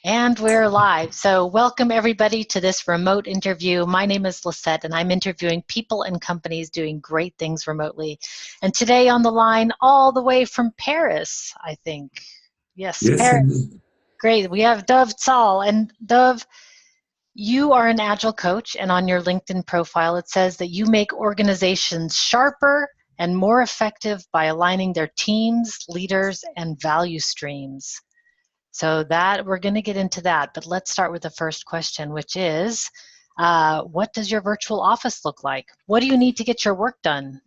And we're live. So welcome everybody to this remote interview. My name is Lisette and I'm interviewing people and companies doing great things remotely. And today on the line, all the way from Paris, I think. Yes, Yes, Paris. indeed. Great. We have Dov Tsal. And Dov, you are an Agile coach, and on your LinkedIn profile it says that you make organizations sharper and more effective by aligning their teams, leaders, and value streams. So that we're going to get into that, but let's start with the first question, which is, what does your virtual office look like? What do you need to get your work done?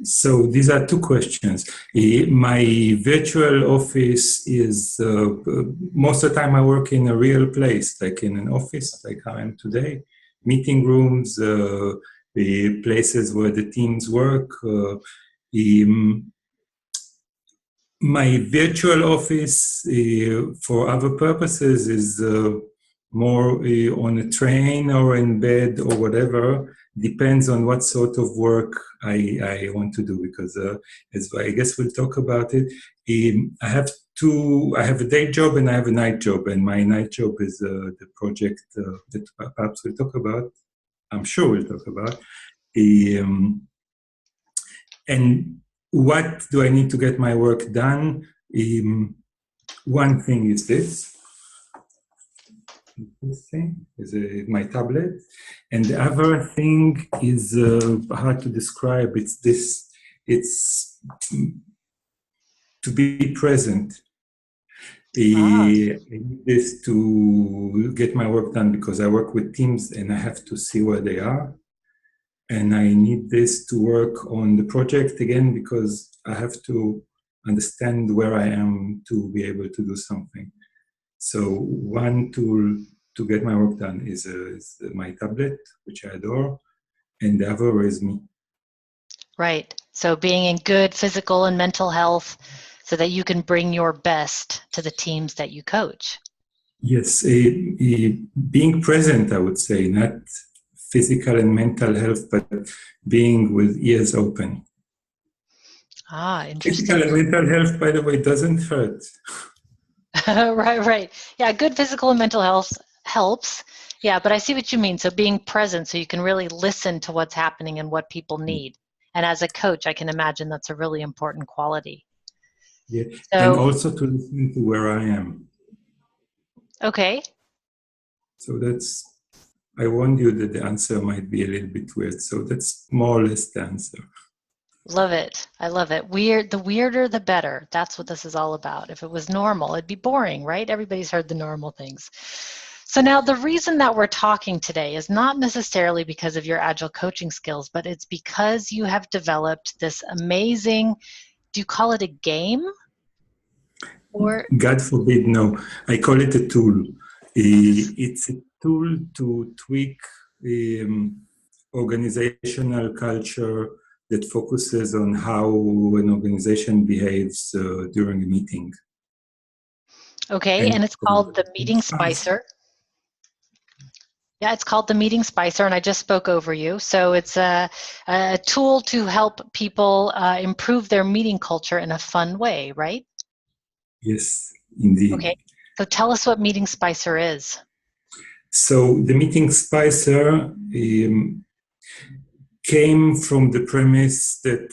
So these are two questions. My virtual office is most of the time I work in a real place, like in an office, like I am today. Meeting rooms, the places where the teams work. Um, my virtual office, for other purposes, is more on a train or in bed or whatever. Depends on what sort of work I want to do, because as I guess we'll talk about it. I have a day job and I have a night job, and my night job is the project that perhaps we'll talk about. I'm sure we'll talk about. And what do I need to get my work done? One thing is this. This thing is my tablet, and the other thing is hard to describe. It's this. It's to be present. Ah, I need this to get my work done because I work with teams and I have to see where they are. And I need this to work on the project again because I have to understand where I am to be able to do something. So one tool to get my work done is my tablet, which I adore, and the other is me. right. So being in good physical and mental health so that you can bring your best to the teams that you coach. Yes, being present, I would say, not physical and mental health, but being with ears open. Ah, Physical interesting. and mental health, by the way, doesn't hurt. Right, right. Yeah, good physical and mental health helps. Yeah, but I see what you mean. So being present so you can really listen to what's happening and what people need. And as a coach, I can imagine that's a really important quality. Yeah, and So, also to listen to where I am. okay, So that's, I warned you that the answer might be a little bit weird. So that's more or less the answer. love it. I love it. Weird, the weirder the better. That's what this is all about. If it was normal, it'd be boring, right? Everybody's heard the normal things. So now the reason that we're talking today is not necessarily because of your agile coaching skills, but it's because you have developed this amazing, do you call it a game? Or God forbid, no. I call it a tool. It's a tool to tweak organizational culture that focuses on how an organization behaves during a meeting. okay, And and it's called the Meeting Spicer. Yeah, it's called the Meeting Spicer, and I just spoke over you. So it's a tool to help people improve their meeting culture in a fun way, right? yes, indeed. Okay, so tell us what Meeting Spicer is. So the meeting Spicer came from the premise that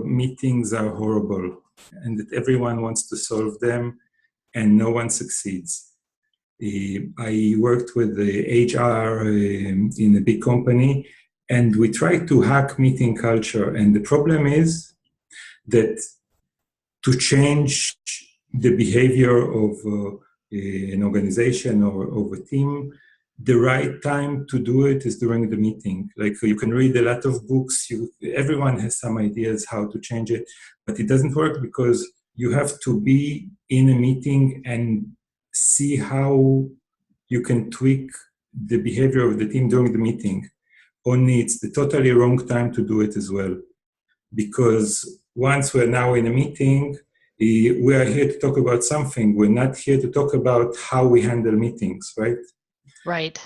meetings are horrible and that everyone wants to solve them and no one succeeds. I worked with the HR in a big company, and we tried to hack meeting culture. And the problem is that to change the behavior of an organization or of a team, the right time to do it is during the meeting. Like you can read a lot of books, everyone has some ideas how to change it, but it doesn't work because you have to be in a meeting and see how you can tweak the behavior of the team during the meeting. Only it's the totally wrong time to do it as well. Because once we're now in a meeting, we are here to talk about something. We're not here to talk about how we handle meetings, right? Right.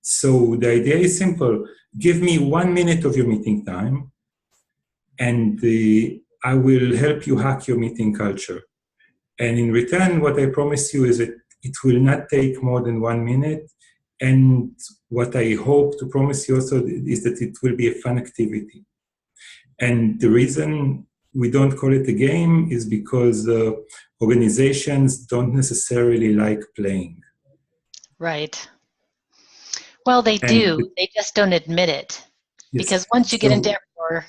So the idea is simple. Give me 1 minute of your meeting time, and I will help you hack your meeting culture. And in return, what I promise you is that It will not take more than 1 minute. And what I hope to promise you also is that it will be a fun activity. And the reason we don't call it a game is because organizations don't necessarily like playing. Right. Well, they do. They just don't admit it. Yes. Because once you get into Evermore,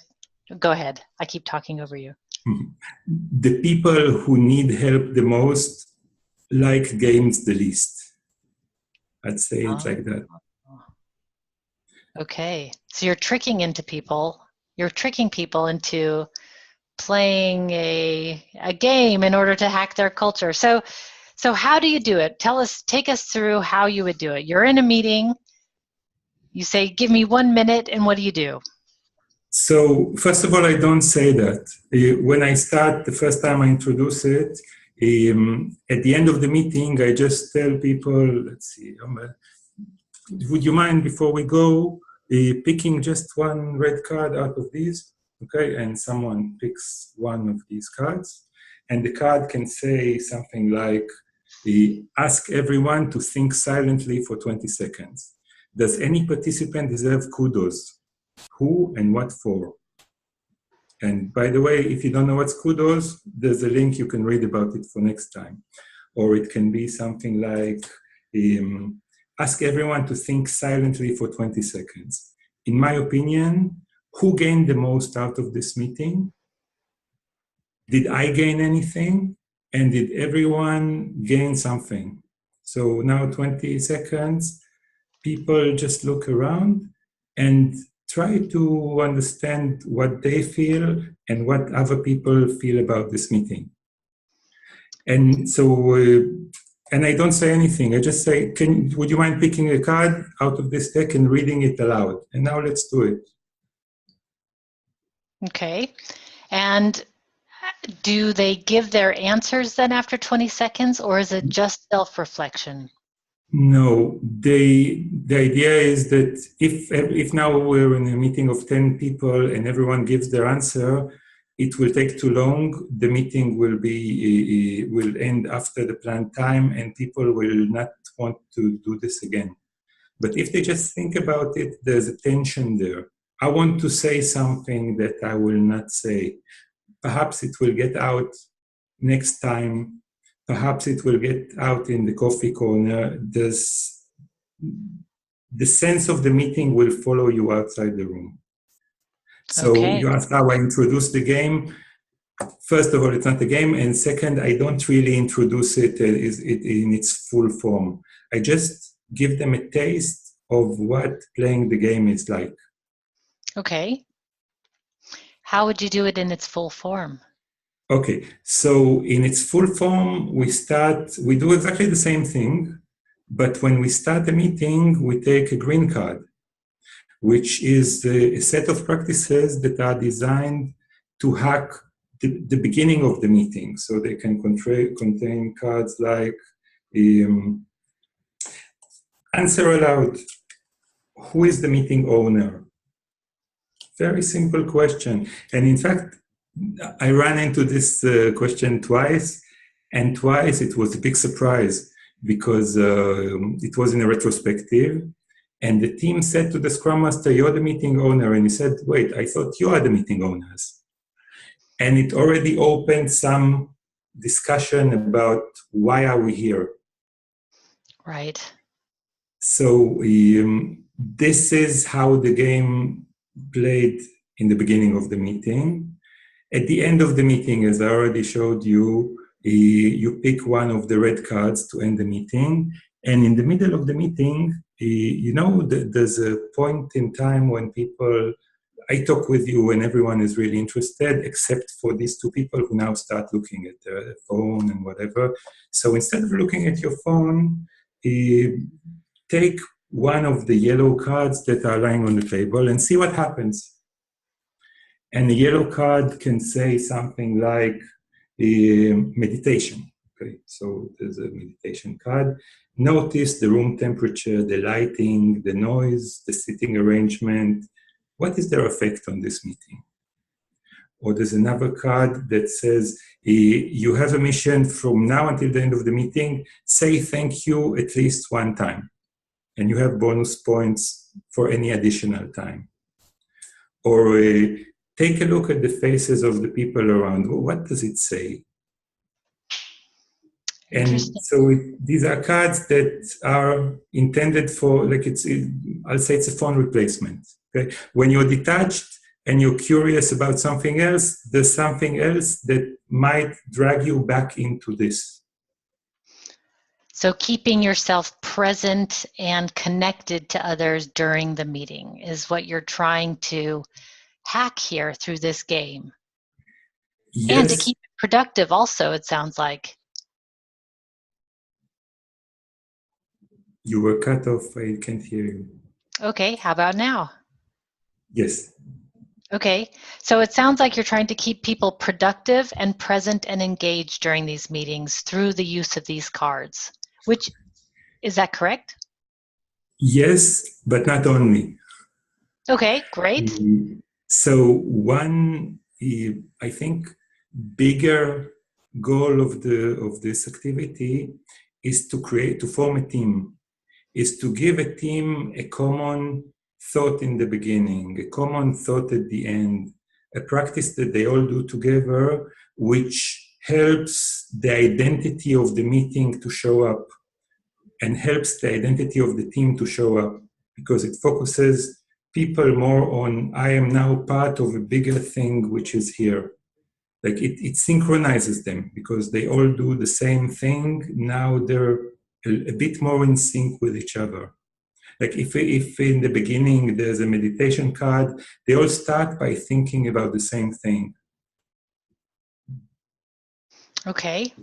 go ahead. I keep talking over you. The people who need help the most like games the least. I'd say it like that. Okay. So you're tricking people. You're tricking people into playing a game in order to hack their culture. So how do you do it? Take us through how you would do it. You're in a meeting. You say, give me 1 minute, and what do you do? So first of all, I don't say that. When I start, the first time I introduce it, at the end of the meeting, I just tell people, let's see, would you mind before we go picking just one red card out of these? Okay, and someone picks one of these cards, and the card can say something like, ask everyone to think silently for 20 seconds. Does any participant deserve kudos? Who and what for? And by the way, if you don't know what's kudos, there's a link you can read about it for next time. Or it can be something like, ask everyone to think silently for 20 seconds. In my opinion, who gained the most out of this meeting? Did I gain anything? And did everyone gain something? So now 20 seconds, people just look around and try to understand what they feel and what other people feel about this meeting. And so, and I don't say anything. I just say, would you mind picking a card out of this deck and reading it aloud? And now let's do it. Okay. And do they give their answers then after 20 seconds, or is it just self-reflection? No, the idea is that if now we're in a meeting of 10 people and everyone gives their answer, it will take too long. The meeting will end after the planned time, and people will not want to do this again. But if they just think about it, there's a tension there. I want to say something that I will not say. Perhaps it will get out next time. Perhaps it will get out in the coffee corner. The sense of the meeting will follow you outside the room. So you asked how I introduce the game. First of all, it's not a game. And second, I don't really introduce it in its full form. I just give them a taste of what playing the game is like. Okay. How would you do it in its full form? Okay, so in its full form, we do exactly the same thing, but when we start the meeting, we take a green card, which is a set of practices that are designed to hack the beginning of the meeting. So they can contain cards like, answer aloud, who is the meeting owner? Very simple question. And in fact, I ran into this question twice, and twice it was a big surprise because it was in a retrospective, and the team said to the Scrum Master, you're the meeting owner, and he said, wait, I thought you are the meeting owners. And it already opened some discussion about why are we here? Right. So this is how the game played in the beginning of the meeting. At the end of the meeting, as I already showed you, you pick one of the red cards to end the meeting. And in the middle of the meeting, there's a point in time when I talk with you when everyone is really interested, except for these two people who now start looking at their phone and whatever. So instead of looking at your phone, take one of the yellow cards that are lying on the table and see what happens. And the yellow card can say something like meditation. Okay, so there's a meditation card. Notice the room temperature, the lighting, the noise, the seating arrangement. What is their effect on this meeting? Or there's another card that says You have a mission from now until the end of the meeting. Say thank you at least one time. And you have bonus points for any additional time. Or take a look at the faces of the people around. What does it say? And so these are cards that are intended for, like I'll say it's a phone replacement. Okay? When you're detached and you're curious about something else, there's something else that might drag you back into this. So keeping yourself present and connected to others during the meeting is what you're trying to hack here through this game. Yes. And to keep it productive also, it sounds like. You were cut off. I can't hear you. Okay, how about now? Yes. Okay, so it sounds like you're trying to keep people productive and present and engaged during these meetings through the use of these cards. Which, is that correct? Yes, but not only. Okay, great. So one, I think, bigger goal of this activity is to form a team, is to give a team a common thought in the beginning, a common thought at the end, a practice that they all do together, which helps the identity of the meeting to show up and helps the identity of the team to show up, because it focuses people more on, I am now part of a bigger thing which is here. Like it synchronizes them because they all do the same thing. Now they're a bit more in sync with each other. Like if in the beginning there's a meditation card, they all start by thinking about the same thing. Okay.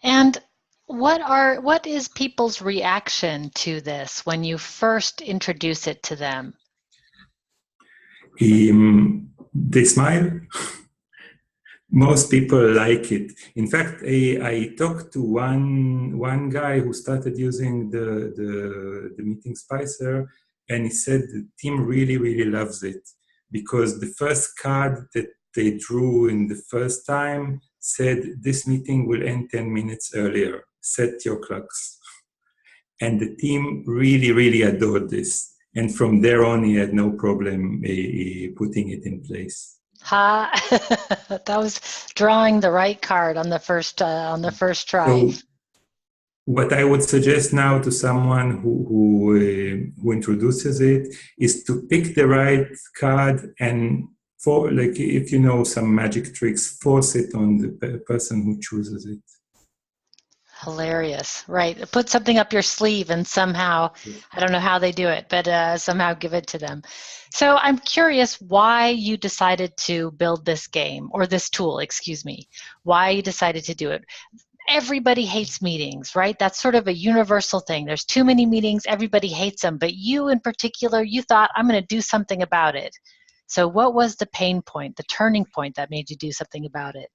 And what is people's reaction to this when you first introduce it to them? They smile. Most people like it. In fact, I talked to one guy who started using the meeting spicer, and he said the team really, really loves it because the first card that they drew in the first time said, this meeting will end 10 minutes earlier. Set your clocks. And the team really, really adored this. And from there on, he had no problem putting it in place. Ha! That was drawing the right card on the first try. So, what I would suggest now to someone who introduces it is to pick the right card and, for like, if you know some magic tricks, force it on the person who chooses it. Hilarious, right? Put something up your sleeve and somehow, I don't know how they do it, but somehow give it to them. So I'm curious why you decided to build this game, or this tool, excuse me, why you decided to do it. Everybody hates meetings, right? That's sort of a universal thing. There's too many meetings, everybody hates them, but you in particular, you thought, I'm going to do something about it. So what was the pain point, the turning point that made you do something about it?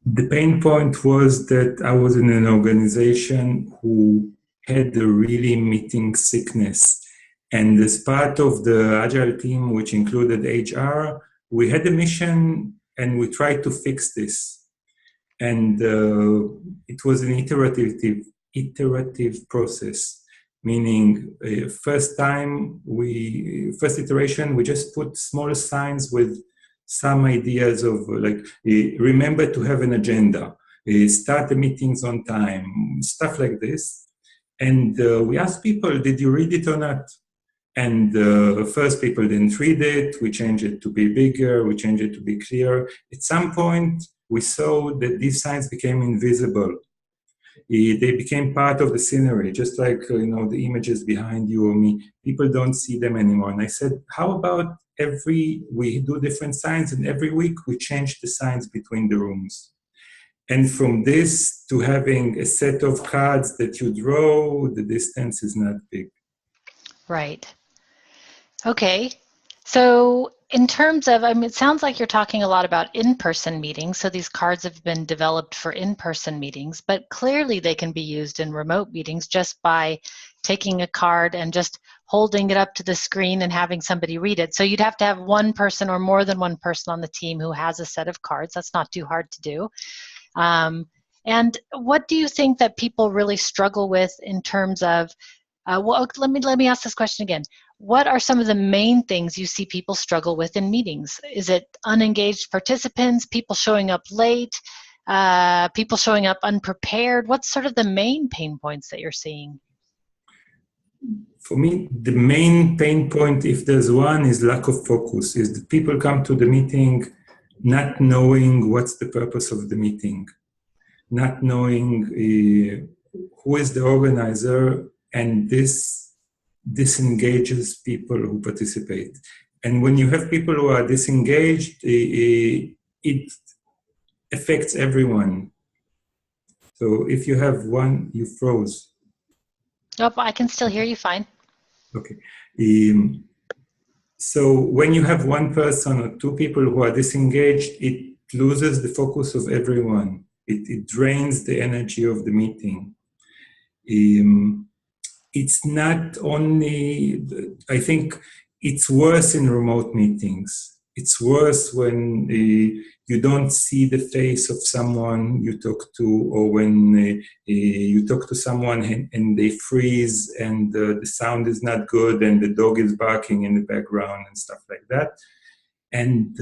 The pain point was that I was in an organization who had a really meeting sickness. And as part of the Agile team, which included HR, we had a mission and we tried to fix this. And it was an iterative process, meaning first iteration, we just put small signs with some ideas of like, remember to have an agenda, start the meetings on time, stuff like this. And we asked people, did you read it or not? And first people didn't read it, we changed it to be bigger, we changed it to be clear. At some point, we saw that these signs became invisible. They became part of the scenery, just like the images behind you or me. People don't see them anymore. And I said, how about we do different signs, and every week we change the signs between the rooms. And from this to having a set of cards that you draw, the distance is not big. Right. Okay. So in terms of, I mean, it sounds like you're talking a lot about in-person meetings. So these cards have been developed for in-person meetings, but clearly they can be used in remote meetings just by taking a card and just holding it up to the screen and having somebody read it. So you'd have to have one person or more than one person on the team who has a set of cards. That's not too hard to do. And what do you think that people really struggle with in terms of, well, let me ask this question again. What are some of the main things you see people struggle with in meetings? Is it unengaged participants, people showing up late, people showing up unprepared? What's sort of the main pain points that you're seeing? For me, the main pain point, if there's one, is lack of focus, is that people come to the meeting not knowing what's the purpose of the meeting, not knowing who is the organizer, and this disengages people who participate. And when you have people who are disengaged, it affects everyone. So if you have one, you froze. Nope, I can still hear you fine. Okay. So when you have one person or two people who are disengaged, it loses the focus of everyone. It drains the energy of the meeting. It's not only, I think it's worse in remote meetings. It's worse when you don't see the face of someone you talk to, or when you talk to someone and they freeze and the sound is not good and the dog is barking in the background and stuff like that. And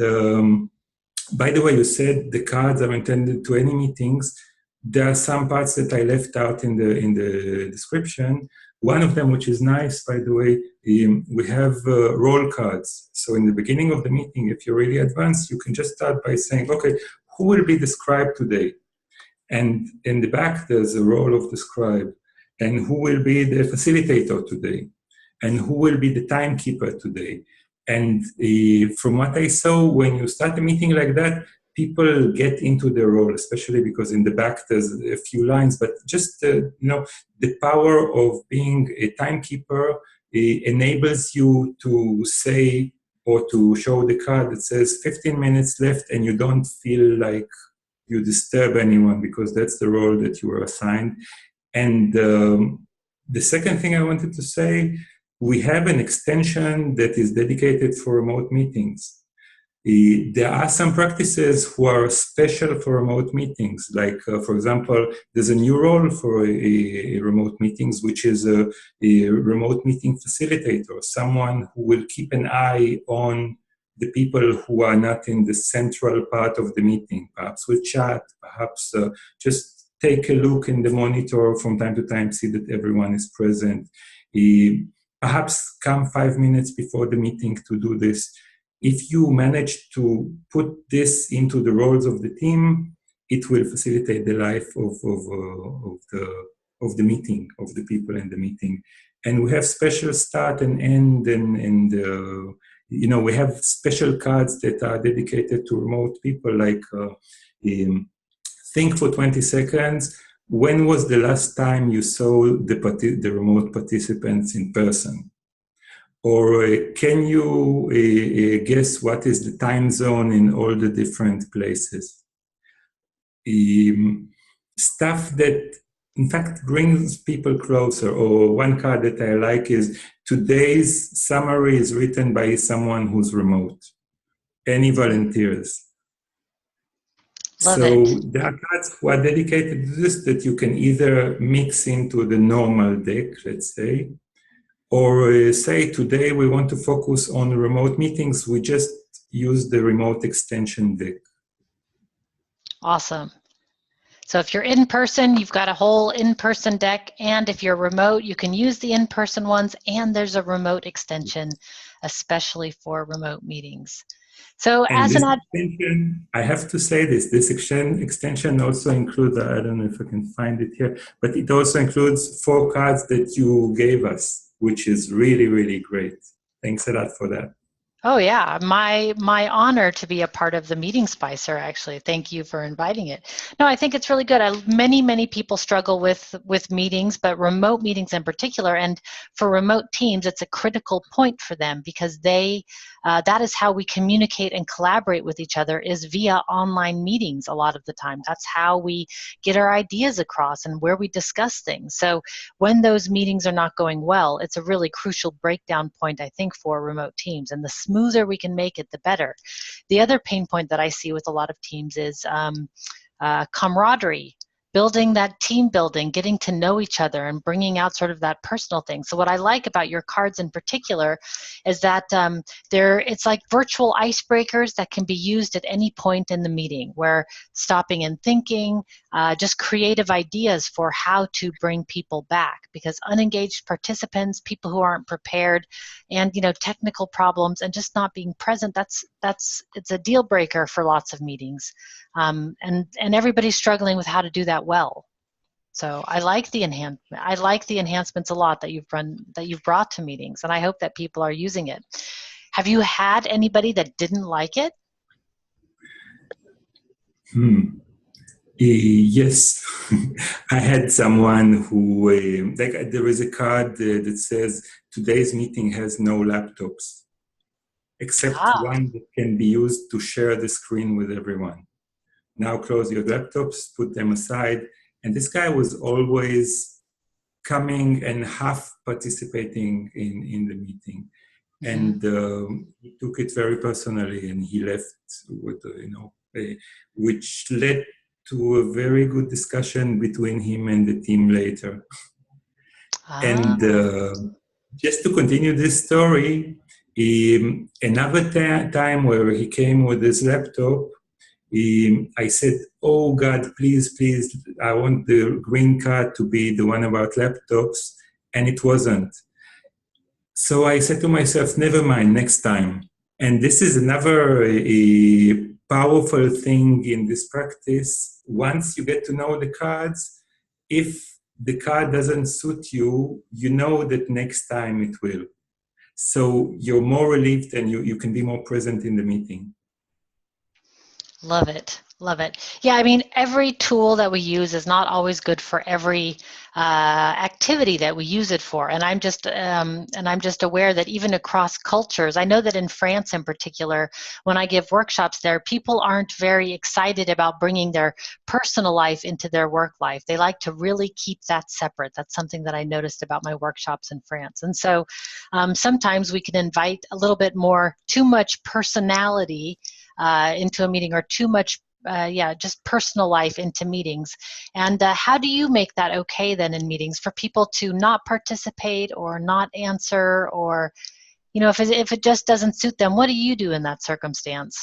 by the way, you said the cards are intended to any meetings. There are some parts that I left out in the description. One of them, which is nice, by the way, we have roll cards. So in the beginning of the meeting, if you're really advanced, you can just start by saying, okay, who will be the scribe today? And in the back, there's a role of the scribe. And who will be the facilitator today? And who will be the timekeeper today? And from what I saw, when you start a meeting like that, people get into the role, especially because in the back there's a few lines, but just, the power of being a timekeeper enables you to say or to show the card that says 15 minutes left, and you don't feel like you disturb anyone because that's the role that you were assigned. And the second thing I wanted to say, we have an extension that is dedicated for remote meetings. There are some practices who are special for remote meetings. Like, for example, there's a new role for a remote meetings, which is a remote meeting facilitator, someone who will keep an eye on the people who are not in the central part of the meeting. Perhaps will chat, perhaps just take a look in the monitor from time to time, see that everyone is present. Perhaps come 5 minutes before the meeting to do this. If you manage to put this into the roles of the team, it will facilitate the life of the meeting, of the people in the meeting. And we have special start and end, and we have special cards that are dedicated to remote people, like think for 20 seconds. When was the last time you saw the remote participants in person? Or can you guess what is the time zone in all the different places? Stuff that, in fact, brings people closer. Or one card that I like is, today's summary is written by someone who's remote. Any volunteers? Love so it. there are cards who are dedicated to this that you can either mix into the normal deck, let's say, or say today we want to focus on remote meetings, we just use the remote extension deck. Awesome. So if you're in person, you've got a whole in-person deck, and if you're remote, you can use the in-person ones, and there's a remote extension, especially for remote meetings. So and as this an extension, I have to say this extension also includes, I don't know if I can find it here, but it also includes 4 cards that you gave us, which is really, really great. Thanks a lot for that. Oh yeah, my honor to be a part of the meeting Spicer. Actually, thank you for inviting it. No, I think it's really good. Many people struggle with meetings, but remote meetings in particular. And for remote teams, it's a critical point for them because that is how we communicate and collaborate with each other is via online meetings. A lot of the time, that's how we get our ideas across and where we discuss things. So when those meetings are not going well, it's a really crucial breakdown point, I think, for remote teams. And the smoother we can make it, the better. The other pain point that I see with a lot of teams is camaraderie, building that team building, getting to know each other and bringing out sort of that personal thing. So what I like about your cards in particular is that it's like virtual icebreakers that can be used at any point in the meeting, where stopping and thinking, just creative ideas for how to bring people back, because unengaged participants, people who aren't prepared, and technical problems and just not being present, it's a deal breaker for lots of meetings. And everybody's struggling with how to do that well. So I like the enhancements a lot that you've brought to meetings, and I hope that people are using it. Have you had anybody that didn't like it? Yes, I had someone who, there is a card that says today's meeting has no laptops, except one that can be used to share the screen with everyone. Now close your laptops, put them aside. And this guy was always coming and half participating in the meeting. And he took it very personally, and he left with, which led to a very good discussion between him and the team later. And just to continue this story, another time where he came with his laptop, I said, oh God, please, I want the green card to be the one about laptops, and it wasn't. So I said to myself, never mind, next time. And this is another powerful thing in this practice. Once you get to know the cards, if the card doesn't suit you, you know that next time it will. So you're more relieved and you can be more present in the meeting. Love it. Love it. Yeah, I mean, every tool that we use is not always good for every activity that we use it for. And I'm just aware that even across cultures, I know that in France in particular, when I give workshops there, people aren't very excited about bringing their personal life into their work life. They like to really keep that separate. That's something that I noticed about my workshops in France. And so sometimes we can invite a little bit more, too much personality into a meeting, or too much just personal life into meetings. And how do you make that okay then in meetings for people to not participate or not answer, or if it just doesn't suit them? What do you do in that circumstance?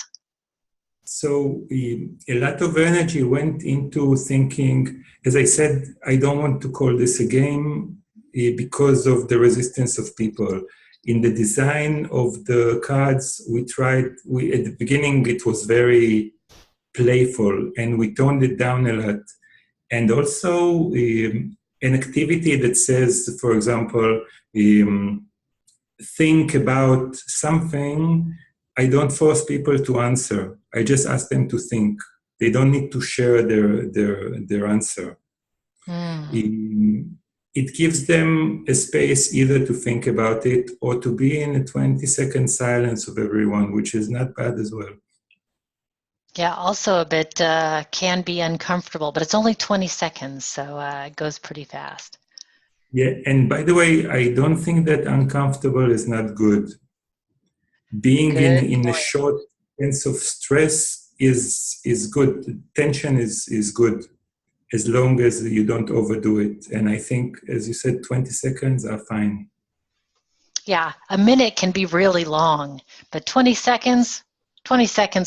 So a lot of energy went into thinking, as I said, I don't want to call this a game because of the resistance of people. In the design of the cards, at the beginning it was very playful, and we toned it down a lot. And also an activity that says, for example, think about something. I don't force people to answer. I just ask them to think. They don't need to share their answer. It gives them a space either to think about it or to be in a 20-second silence of everyone, which is not bad as well. Yeah, also a bit can be uncomfortable, but it's only 20 seconds, so it goes pretty fast. Yeah, and by the way, I don't think that uncomfortable is not good. Being in a short sense of stress is good. Tension is good, as long as you don't overdo it. And I think, as you said, 20 seconds are fine. Yeah, a minute can be really long, but 20 seconds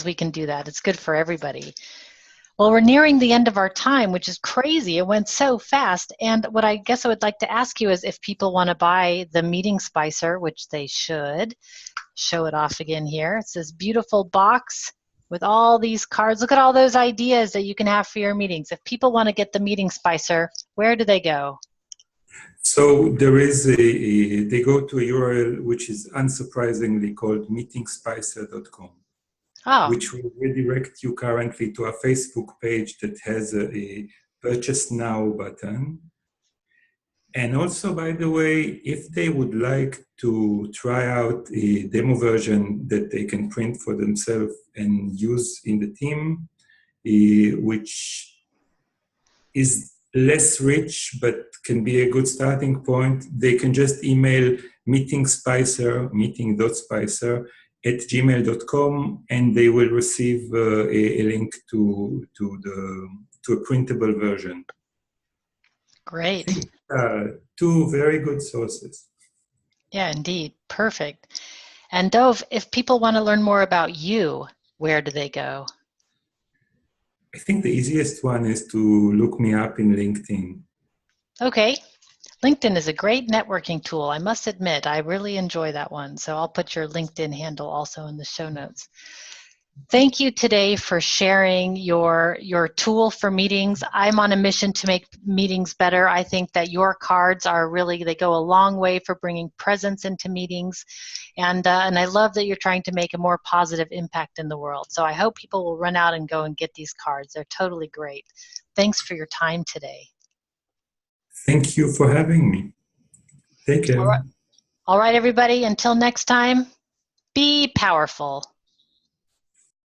we can do that. It's good for everybody. Well, we're nearing the end of our time, which is crazy. It went so fast. And what I guess I would like to ask you is if people want to buy the Meeting Spicer, which they should. Show it off again here. It's this beautiful box with all these cards. Look at all those ideas that you can have for your meetings. If people want to get the Meeting Spicer, where do they go? So there is they go to a URL which is unsurprisingly called meetingspicer.com, Oh, which will redirect you currently to a Facebook page that has a purchase now button. And also, by the way, if they would like to try out a demo version that they can print for themselves and use in the team, which is less rich but can be a good starting point, they can just email meeting.spicer at gmail.com, and they will receive a link to a printable version. I great. think two very good sources. Yeah, indeed. Perfect. And Dov, if people want to learn more about you, where do they go? I think the easiest one is to look me up in LinkedIn. Okay. LinkedIn is a great networking tool. I must admit, I really enjoy that one. So I'll put your LinkedIn handle also in the show notes. Thank you today for sharing your tool for meetings. I'm on a mission to make meetings better. I think that your cards are really, they go a long way for bringing presence into meetings. And I love that you're trying to make a more positive impact in the world. So I hope people will run out and go and get these cards. They're totally great. Thanks for your time today. Thank you for having me. Take care. All right, everybody. Until next time, be powerful.